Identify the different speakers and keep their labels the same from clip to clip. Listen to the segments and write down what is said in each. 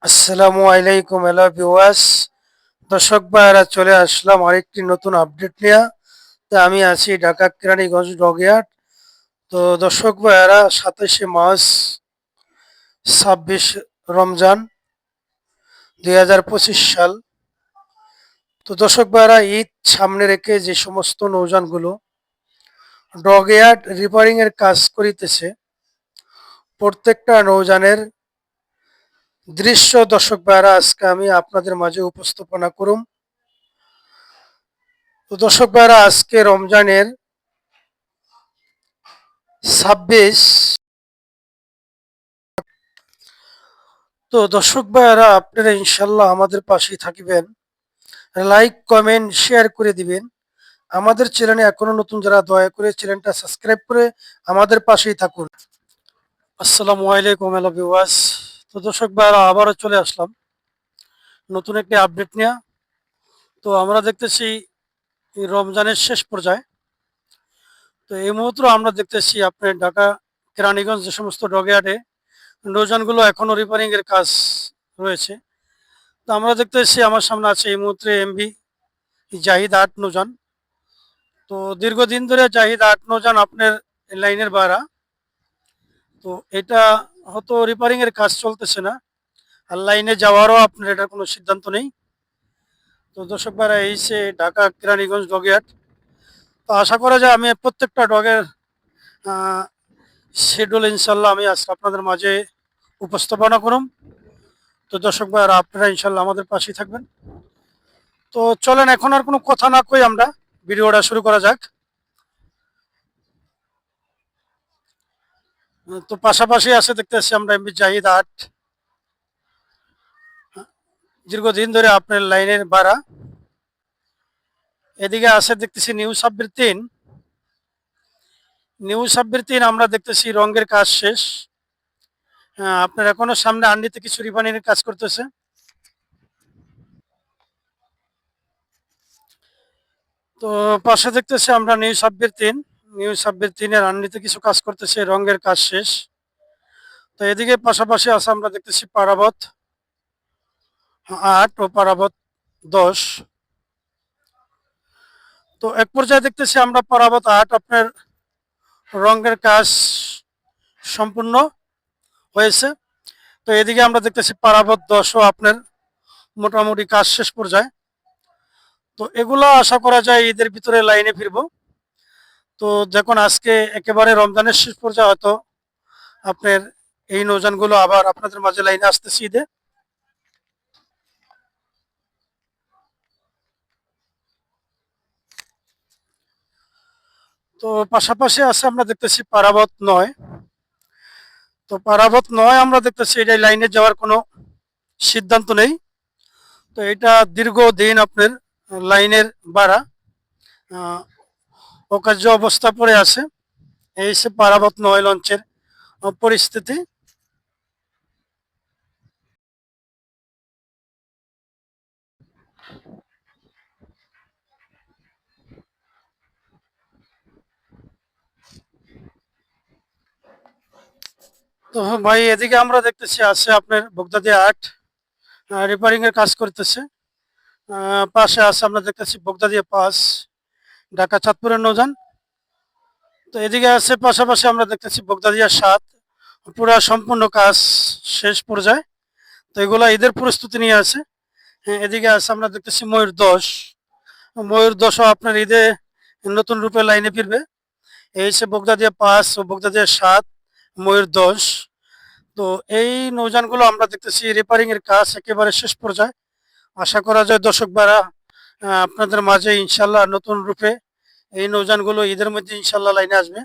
Speaker 1: আসসালামু আলাইকুম hello viewers. দর্শক ভাইয়েরা চলে আসলাম আরেকটি নতুন আপডেট নিয়ে। তা আমি আছি ঢাকা কেরানীগঞ্জ ডগইয়ার্ড। তো দর্শক ভাইয়েরা 27শে মার্চ 26 রমজান 2025 সাল। তো দর্শক ভাইয়েরা ঈদ সামনে রেখে যে সমস্ত নৌযানগুলো ডগইয়ার্ড রিপেয়ারিং এর কাজ করিতেছে, প্রত্যেকটা নৌযানের দৃশ্য দর্শক ভাইয়েরা আজকে আমি আপনাদের মাঝে উপস্থাপনা করুম। তো দর্শক ভাইয়েরা আজকে রমজানের 26। তো দর্শক ভাইয়ারা আপনারা ইনশাল্লাহ আমাদের পাশেই থাকবেন, লাইক কমেন্ট শেয়ার করে দিবেন। আমাদের চ্যানেলে এখনো নতুন যারা, দয়া করে চ্যানেলটা সাবস্ক্রাইব করে আমাদের পাশেই থাকুন। আসসালামু আলাইকুম হ্যালো ভিউয়ার্স। তো দর্শক ভাইয়ারা আবারও চলে আসলাম নতুন একটি আপডেট নিয়ে। তো আমরা দেখতেছি এই রমজানের শেষ পর্যায়ে। তো এই মুহূর্তে আমরা দেখতেছি আপনার ঢাকা কেরানীগঞ্জ যে সমস্ত ডকইয়ার্ডে নৌযানগুলো এখনো রিপেয়ারিং এর কাজ রয়েছে। তো আমরা দেখতেছি আমার সামনে আছে এই মুহূর্তে এমভি জাহিদ ৮ নৌযান। তো দীর্ঘদিন ধরে জাহিদ ৮ নৌযান আপনার লাইনের ভাড়া। তো এটা হয়তো রিপেয়ারিং এর কাজ চলতেছে না, আর লাইনে যাওয়ারও আপনার এটার কোনো সিদ্ধান্ত নেই। তো দর্শক ভাইরা এই সে ঢাকা কেরানীগঞ্জ ডগইয়ার্ড। তো আশা করা যায় আমি প্রত্যেকটা ডগের শিডিউল ইনশাল্লাহ আমি আজকে আপনাদের মাঝে উপস্থাপনা করুম। তো দর্শক ভাইরা আপনারা ইনশাল্লাহ আমাদের পাশেই থাকবেন। তো চলেন এখন আর কোনো কথা না কই আমরা ভিডিওটা শুরু করা যাক। তো পাশাপাশি আছে দেখতেছি আমরা এমবি জাহিদ ৮, দীর্ঘদিন ধরে আপনার লাইনের ভাড়া। এদিকে আছে দেখতেছি নিউ ২৬ নিউ ২৬ আমরা দেখতেছি রঙের কাজ শেষ। আপনার এখনো সামনে আন্ডিতে কিছু রিফাইনারির কাজ করতেছে। তো পাশে দেখতেছি আমরা নিউ ২৬ এর আন্ডিতে কিছু কাজ করতেছে, রঙের কাজ শেষ। তো এদিকে পাশাপাশি আছে আমরা দেখতেছি পারাবত ৮ ও পারাবত ১০। তো এক পর্যায়ে দেখতেছি আমরা পারাবত ৮ আপনার রঙের কাজ সম্পূর্ণ হয়েছে। তো এদিকে আমরা দেখতেছি পারাবত ১০ও আপনার মোটামুটি কাজ শেষ পর্যায়ে। তো এগুলো আশা করা যায় ঈদের ভিতরে লাইনে ফিরবো। তো দেখুন আজকে একেবারে রমজানের শেষ পর্যায়ে হয়তো আপনার এই নৌযানগুলো আবার আপনাদের মাঝে লাইনে আসতেছে ঈদে। তো পাশাপাশি আছে আমরা দেখতেছি পারাবত ৯। তো পারাবত ৯ আমরা দেখতেছি এটাই লাইনে যাওয়ার কোনো সিদ্ধান্ত নেই। তো এটা দীর্ঘদিন আপনার লাইনের ভাড়া অকার্য অবস্থা পড়ে আছে। এই সে পারাবত ৯ লঞ্চের পরিস্থিতি। তো ভাই এদিকে আমরা দেখতেছি আছে আপনার বগদাদি ৮ রিপেয়ারিং এর কাজ করতেছে। পাশে আছে আমরা দেখতেছি বগদাদি ৫ ঢাকা চাঁদপুরের নৌযান। তো এদিকে আছে পাশাপাশি আমরা দেখতেছি বগদাদিয়া ৭ পুরা সম্পূর্ণ কাজ শেষ পর্যায়ে। তো এগুলা ঈদের প্রস্তুতি নিয়ে আছে। হ্যাঁ, এদিকে আছে আমরা দেখতেছি ময়ূর ১০ও আপনার ঈদে নতুন রূপে লাইনে ফিরবে। এই হচ্ছে বগদাদিয়া ৫ ও বগদাদিয়া ৭, ময়ূর ১০। তো এই নৌযানগুলো আমরা দেখতেছি রিপেয়ারিং এর কাজ একেবারে শেষ পর্যায়ে। আশা করা যায় দর্শক ভাইরা আপনাদের মাঝে ইনশাল্লাহ নতুন রূপে এই নৌযানগুলো ঈদের মধ্যে ইনশাল্লাহ লাইনে আসবে।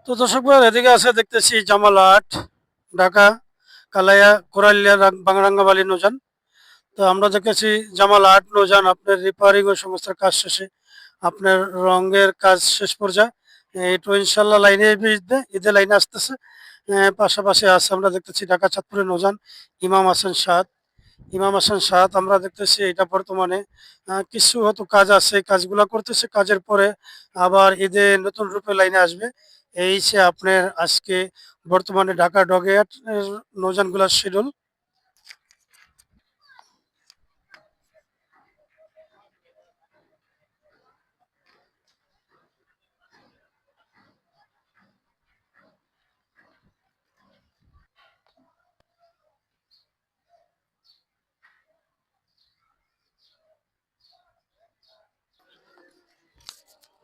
Speaker 1: তো দর্শক ভাইরা এদিকে আছে দেখতেছি জামাল ৮ ঢাকা কালাইয়া কোরালিয়া বাংরাঙ্গাবালি নৌযান। তো আমরা দেখেছি জামাল ৮ নৌযান আপনার রিপেয়ারিং ও সমস্ত কাজ শেষে আপনার রঙের কাজ শেষ পর্যায়ে। এটা ইনশাল্লাহ লাইনে ঈদে লাইনে আসতেছে। পাশাপাশি আছে আমরা দেখতেছি ঢাকা চাঁদপুরের নৌযান ইমাম হাসান ৭। ইমাম হাসান সাদ আমরা দেখতেছি এটা বর্তমানে কিছু হয়তো কাজ আছে, এই কাজগুলা করতেছে, কাজের পরে আবার ঈদে নতুন রূপে লাইনে আসবে। এই সে আপনার আজকে বর্তমানে ঢাকা ডগেয়ার্ড নৌযানগুলার শিডিউল।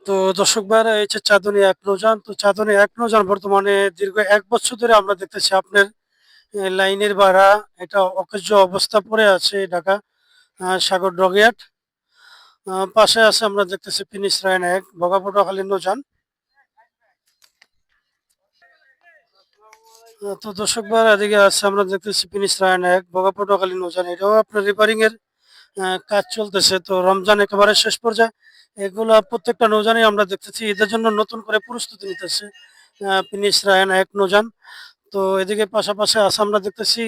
Speaker 1: তো দর্শক ভাইরা এই যে চাঁদনী এক নৌযান, তো চাঁদনী এক নৌযান বর্তমানে দীর্ঘ ১ বছর ধরে আমরা দেখতেছি আপনার লাইনের ভাড়া এটা অকেজো অবস্থা পড়ে আছে ঢাকা সাগর ডগয়ার্ড। পাশে আছে আমরা দেখতেছি ফিনিশ লাইন এক বগাপটুয়াখালী নৌযান। তো দর্শক ভাইরা এদিকে আছে আমরা দেখতেছি ফিনিশ লাইন এক বগাপটুয়াখালী নৌযান, এটাও আপনার রিপেয়ারিং এর কাজ চলতেছে। তো রমজান একেবারে শেষ পর্যায়ে, এগুলা প্রত্যেকটা নৌযানই আমরা দেখতেছি ঈদের জন্য নতুন করে প্রস্তুতি নিতেছে ফিনিশ রায়ন এক নৌযান। তো এদিকে পাশাপাশি আছে আমরা দেখতেছি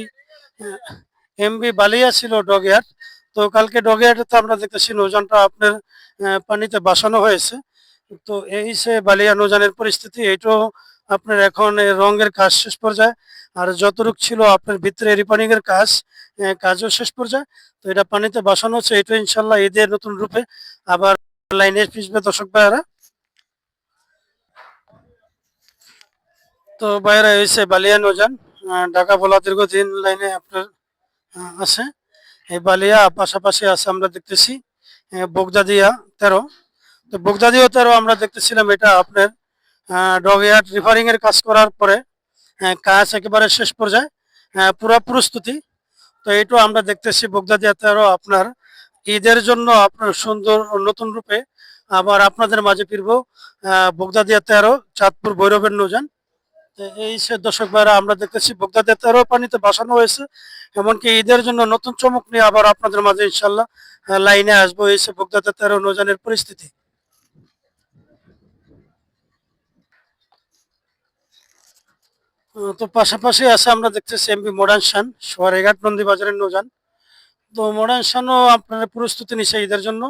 Speaker 1: এমবি বালিয়া ছিল ডগয়ার্ড। তো কালকে ডগয়ার্ডে তো আমরা দেখতেছি নৌযানটা আপনার পানিতে ভাসানো হয়েছে। তো এই সে বালিয়া নৌযানের পরিস্থিতি, এটাও আপনার এখন রঙের কাজ শেষ পর্যায়ে। আর যতটুক ছিল আপনার ভিতরে রিপেয়ারিং এর কাজ, কাজও শেষ পর্যায়ে। তো এটা পানিতে ভাসানো হচ্ছে, এটা ইনশাল্লাহ ঈদের নতুন রূপে আবার লাইনে ফিসবে দর্শক ভাইয়েরা। তো বাইরে হয়েছে বালিয়া নৌযান, ঢাকা ভোলা দীর্ঘদিন লাইনে আপনার আছে। এই বালিয়া পাশাপাশি আছে আমরা দেখতেছি বগদাদিয়া 13। তো বগদাদিয়া 13 আমরা দেখতেছিলাম এটা আপনার ডগয়ার্ড রিফারিং এর কাজ করার পরে কাজ একেবারে শেষ পর্যায়ে, পুরো প্রস্তুতি। তো এইটাও আমরা দেখতেছি বগদাদিয়া 13 আপনার ঈদের জন্য আপনার সুন্দর ও নতুন রূপে আবার আপনাদের মাঝে ফিরবো। বগদাদিয়া 13 চাঁদপুর ভৈরবের নৌযান। তো এই সে দর্শক ভাইরা আমরা দেখতেছি বগদাদিয়া 13 পানিতে ভাসানো হয়েছে, এমনকি ঈদের জন্য নতুন চমক নিয়ে আবার আপনাদের মাঝে ইনশাল্লাহ লাইনে আসবো। এই সে বগদাদিয়া 13 নৌযানের পরিস্থিতি। তো পাশাপাশি আছে আমরা দেখতেছি এমবি মডার্ন শান সোয়ারেঘাট নন্দী বাজারের নৌযান। তো মডার্ন শানও আপনার প্রস্তুতি নিচ্ছে ঈদের জন্য।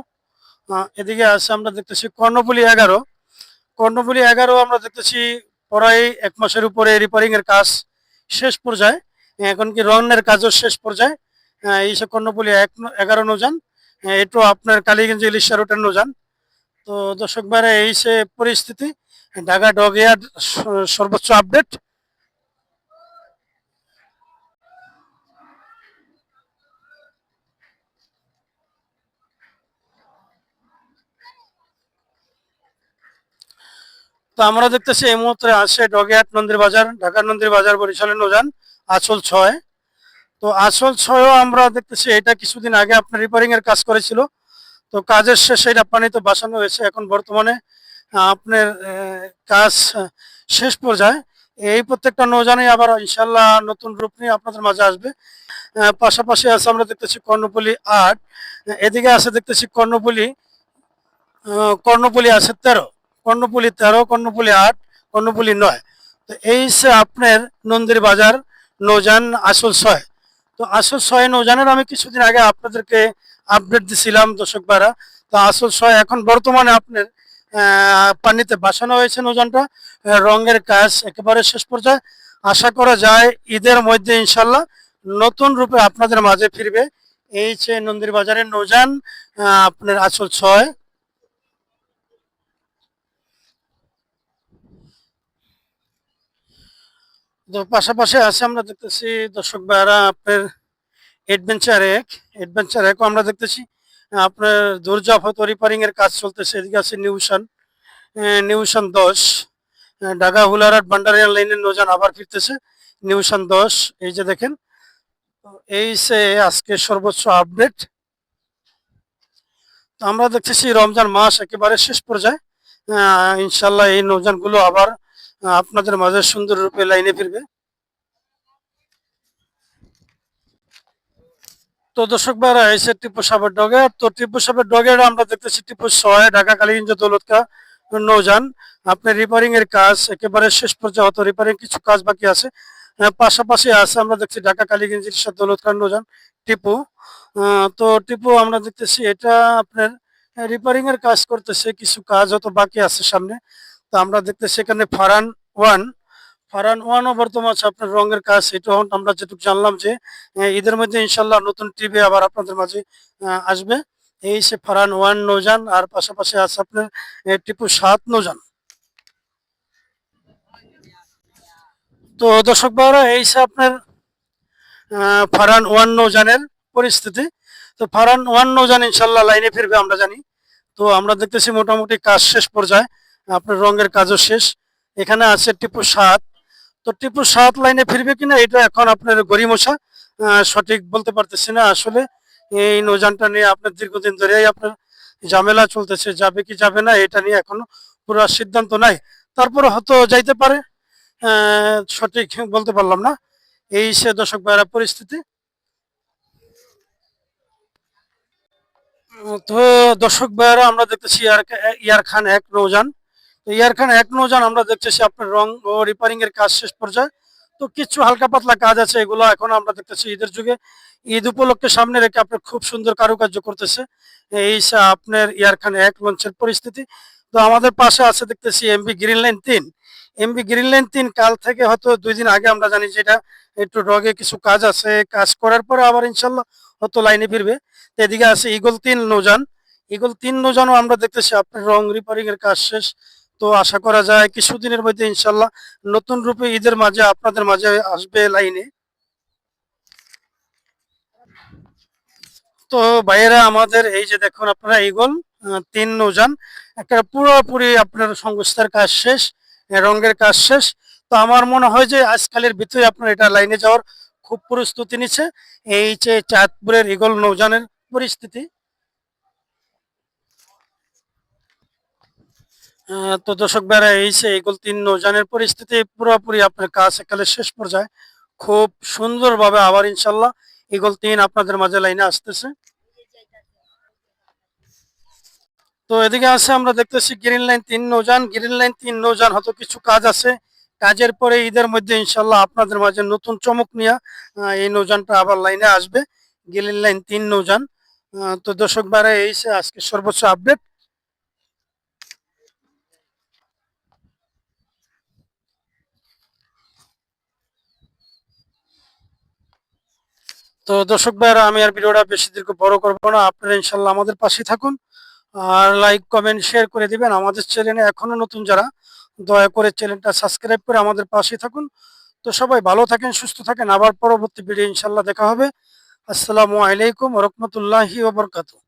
Speaker 1: এদিকে আছে আমরা দেখতেছি কর্ণফুলী 11। কর্ণফুলী 11 আমরা দেখতেছি প্রায় 1 মাসের উপরে রিপেয়ারিং এর কাজ শেষ পর্যায়ে, এখন কি রঙের কাজও শেষ পর্যায়ে। এই সে কর্ণফুলী 11 নৌযান, এটাও আপনার কালীগঞ্জ ইলিশা রুটের নৌযান। তো দর্শক ভাইরা এই সে পরিস্থিতি, ঢাকা ডগয়ার্ড সর্বোচ্চ আপডেট। তো আমরা দেখতেছি এই মুহূর্তে আছে ডগয়ার্ড নন্দীর বাজার, ঢাকার নন্দীর বাজার বরিশালের নৌযান আঁচল 6। তো আঁচল 6ও আমরা দেখতেছি এটা কিছুদিন আগে আপনার রিপেয়ারিং এর কাজ করেছিল। তো কাজের শেষে এটা পানিতে ভাসানো হয়েছে, এখন বর্তমানে আপনার কাজ শেষ পর্যায়ে। এই প্রত্যেকটা নৌযানই আবার ইনশাল্লাহ নতুন রূপ নিয়ে আপনাদের মাঝে আসবে। পাশাপাশি আছে আমরা দেখতেছি কর্ণফুলী 8, এদিকে আছে দেখতেছি কর্ণফুলী আছে 13, কর্ণফুলী 13, কর্ণফুলী 8, কর্ণফুলী 9। তো এই সে আপনার নন্দীর বাজার নৌযান আসল 6। তো আসল 6 নৌযানের আমি কিছুদিন আগে আপনাদেরকে আপডেট দিছিলাম দর্শক ভাইরা। তো আসল 6 এখন বর্তমানে আপনার পানিতে ভাসানো হয়েছে নৌযানটা, রঙের কাজ একেবারে শেষ পর্যায়ে। আশা করা যায় ঈদের মধ্যে ইনশাল্লাহ নতুন রূপে আপনাদের মাঝে ফিরবে এই যে নন্দীর বাজারের নৌযান আপনার আসল 6। তো পাশাপাশি আছে আমরা দেখতেছি দর্শক ভাইরা আপনার অ্যাডভেঞ্চার একও আমরা দেখতেছি আপনার দুর্জয় হয়তো রিপেয়ারিং এর কাজ চলতেছে। এদিকে আছে নিউশন 10, ঢাকা হুলারহাট ভান্ডারিয়া লাইনের নৌযান আবার ফিরতেছে নিউশন 10। এই যে দেখেন, তো এই সে আজকে সর্বোচ্চ আপডেট। তো আমরা দেখতেছি রমজান মাস একেবারে শেষ পর্যায়ে, ইনশাল্লাহ এই নৌযান গুলো আবার আপনাদের মাঝে সুন্দর রূপে লাইনে ফিরবে। তো দর্শক ভাইরা এসে টিপু সাহেবের ডগে, তো টিপু সাহেবের ডগে আমরা দেখতেছি টিপু 6 ঢাকা কালীগঞ্জ দৌলতকা নৌযান আপনার রিপেয়ারিং এর কাজ একেবারে শেষ পর্যায়ে, হতো রিপেয়ারিং কিছু কাজ বাকি আছে। পাশাপাশি আছে আমরা দেখছি ঢাকা কালীগঞ্জ দৌলতকা নৌযান টিপু। তো টিপু আমরা দেখতেছি এটা আপনার রিপেয়ারিং এর কাজ করতেছে। কিছু কাজ হয়তো বাকি আছে সামনে। তো আমরা দেখতেছি এখানে ফারান 1, ফারান 1 ও বর্তমান আছে আপনার রঙের কাজ। এটাও আমরা যেটুকু জানলাম যে ঈদের মধ্যে ইনশাআল্লাহ নতুন টিভি আবার আপনাদের মাঝে আসবে। এই সে ফারান 1 নৌজান আর পাশাপাশি আছে আপনার টিপু 7 নৌজান। তো দর্শক ভাইরা এই সে আপনার ফারহান ওয়ান নৌজানের পরিস্থিতি। তো ফারহান ওয়ান নৌজান ইনশাল্লাহ লাইনে ফিরবে আমরা জানি। তো আমরা দেখতেছি মোটামুটি কাজ শেষ পর্যায়ে, আপনার রঙের কাজও শেষ। এখানে আছে টিপু 7। তো টিপু 7 লাইনে ফিরবে কিনা এটা এখন আপনার গড়িমসা, সঠিক বলতে পারতেছি না আসলে। এই নৌযানটা নিয়ে আপনার দীর্ঘদিন ধরেই আপনার ঝামেলা চলতেছে, যাবে কি যাবে না এটা নিয়ে এখনো পুরো সিদ্ধান্ত নাই। তারপরে হয়তো যাইতে পারে, সঠিক বলতে পারলাম না। এই সে দর্শক ভাইরা পরিস্থিতি। তো দর্শক ভাইয়ারা আমরা দেখতেছি ইয়ার খান 1 নৌযান। তো ইয়ার খান 1 নৌযান আমরা দেখতেছি আপনার রং ও রিপেয়ারিং এর কাজ শেষ পর্যায়ে। তো কিছু হালকা পাতলা কাজ আছে, এগুলো এখন আমরা দেখতেছি ঈদের যুগে ঈদ উপলক্ষে সামনে রেখে আপনার খুব সুন্দর কারুকার্য করতেছে। এই সে আপনার ইয়ার খান 1 লঞ্চের পরিস্থিতি। তো আমাদের পাশে আছে দেখতেছি MB green line 3। MB green line 3 কাল থেকে হয়তো 2 দিন আগে আমরা জানি যে এটা একটু রগে কিছু কাজ আছে, কাজ করার পরে আবার ইনশাল্লাহ হয়তো লাইনে ফিরবে। তো এদিকে আছে ইগল 3 নৌযান। ইগল 3 নৌযানও আমরা দেখতেছি আপনার রং রিপেয়ারিং এর কাজ শেষ। তো আশা করা যায় কিছুদিনের মধ্যে ইনশাল্লাহ নতুন রূপে ঈদের মাঝে আপনাদের মাঝে আসবে লাইনে। তো ভাইয়েরা আমাদের এই যে দেখুন আপনারা ইগল 3 নৌযান একটা পুরোপুরি আপনার সংস্থার কাজ শেষ, রঙের কাজ শেষ। তো আমার মনে হয় যে আজকালের ভিতরে আপনার এটা লাইনে যাওয়ার খুব প্রস্তুতি নিচ্ছে। এই যে চাঁদপুরের ইগল নৌযানের পরিস্থিতি। তো দর্শক ভাইরা এই যে ইগল 3 নৌযানের পরিস্থিতি পুরোপুরি আপনার কাজ একালে শেষ পর্যায়ে। খুব সুন্দরভাবে আবার ইনশাল্লাহ ইগল 3 আপনাদের মাঝে লাইনে আসতেছে। তো এদিকে আছে আমরা দেখতেছি গ্রিন লাইন 3 নৌযান। গ্রিন লাইন 3 নৌযান হয়তো কিছু কাজ আছে, কাজের পরে ঈদের মধ্যে ইনশাল্লাহ আপনাদের মাঝে নতুন চমক নিয়ে এই নৌযানটা আবার লাইনে আসবে। Green line 3 নৌযান। তো দর্শক ভাইরা এই যে আজকে সর্বোচ্চ আপডেট। তো দর্শক ভাইরা আমি আর ভিডিওটা বেশি দীর্ঘ বড় করবো না, আপনারা ইনশাল্লাহ আমাদের পাশে থাকুন আর লাইক কমেন্ট শেয়ার করে দিবেন। আমাদের চ্যানেলে এখনো নতুন যারা, দয়া করে চ্যানেলটা সাবস্ক্রাইব করে আমাদের পাশে থাকুন। তো সবাই ভালো থাকেন, সুস্থ থাকেন, আবার পরবর্তী ভিডিও ইনশাল্লাহ দেখা হবে। আসসালামু আলাইকুম ওয়া রাহমাতুল্লাহি ওয়া বারাকাতুহু।